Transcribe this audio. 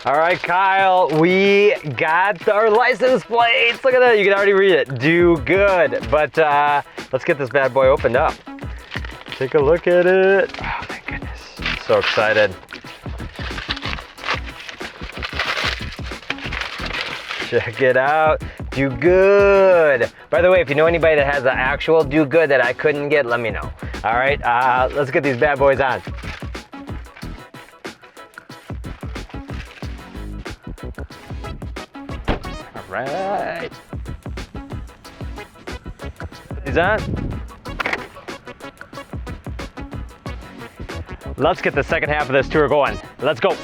All right, Kyle, we got our license plates. Look at that, you can already read it. Do good, but let's get this bad boy opened up. Take a look at it. Oh my goodness, so excited. Check it out, Do Good. By the way, if you know anybody that has an actual Do Good that I couldn't get, let me know. All right, let's get these bad boys on. All right. Put these on. Let's get the second half of this tour going. Let's go.